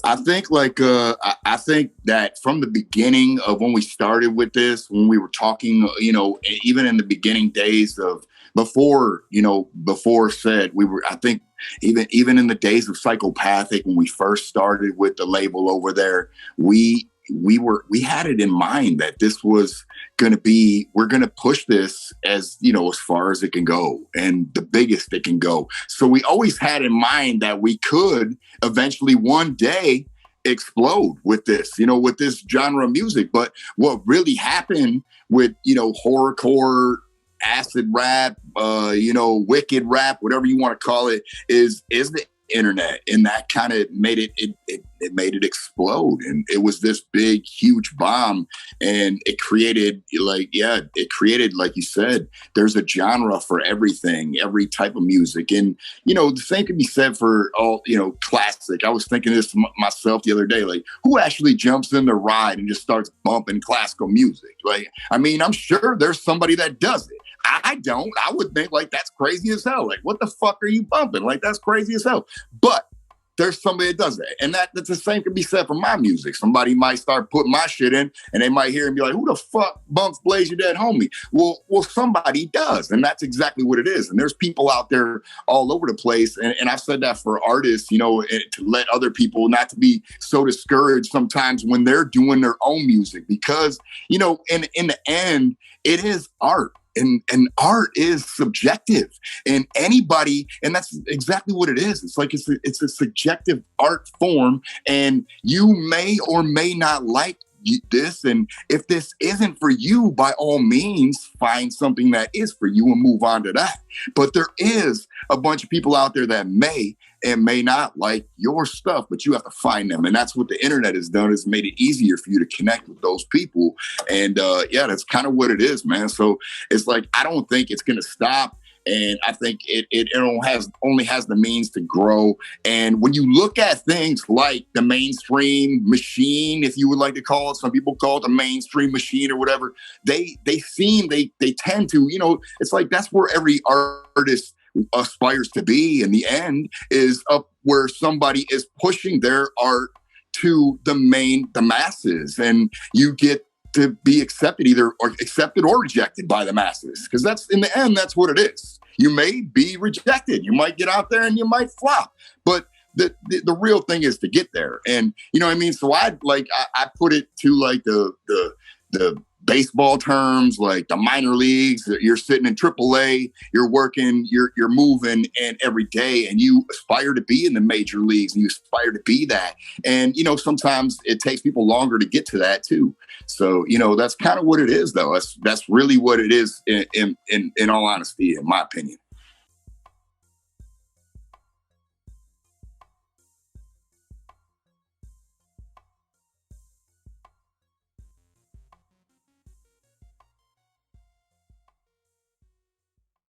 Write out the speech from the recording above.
I think I think that from the beginning of when we started with this, when we were talking, even in the beginning days of before said, I think even in the days of Psychopathic, when we first started with the label over there, we had it in mind that this was we're going to push this as far as it can go and the biggest it can go. So we always had in mind that we could eventually one day explode with this genre of music. But what really happened with, horrorcore, acid rap, wicked rap, whatever you want to call it, is the internet, and that kind of made it made it explode, and it was this big huge bomb, and it created like you said, there's a genre for everything, every type of music. And the same can be said for all classic. I was thinking this myself the other day, like, who actually jumps in the ride and just starts bumping classical music? Like, I mean, I'm sure there's somebody that does it. I don't. I would think like that's crazy as hell. Like, what the fuck are you bumping? Like, that's crazy as hell. But there's somebody that does that. And that's the same can be said for my music. Somebody might start putting my shit in and they might hear and be like, who the fuck bumps Blaze Your Dead Homie? Well, somebody does. And that's exactly what it is. And there's people out there all over the place. And I've said that for artists, to let other people not to be so discouraged sometimes when they're doing their own music, because, in the end, it is art. And art is subjective, and anybody, and that's exactly what it is. It's like it's a subjective art form, and you may or may not like this. And if this isn't for you, by all means, find something that is for you and move on to that. But there is a bunch of people out there that may and may not like your stuff, but you have to find them. And that's what the internet has done, is made it easier for you to connect with those people. And that's kind of what it is, man. So it's like, I don't think it's going to stop. And I think it only has the means to grow. And when you look at things like the mainstream machine, if you would like to call it, some people call it the mainstream machine or whatever, they tend to, it's like that's where every artist aspires to be in the end, is up where somebody is pushing their art to the masses, and you get to be accepted or rejected by the masses, because that's, in the end, that's what it is. You may be rejected, you might get out there and you might flop, but the real thing is to get there. And you know what I mean? So I put it to like the baseball terms, like the minor leagues. You're sitting in AAA, you're working, you're moving, and every day, and you aspire to be in the major leagues, and you aspire to be that. And sometimes it takes people longer to get to that too. So that's kind of what it is, though. That's really what it is, in all honesty, in my opinion.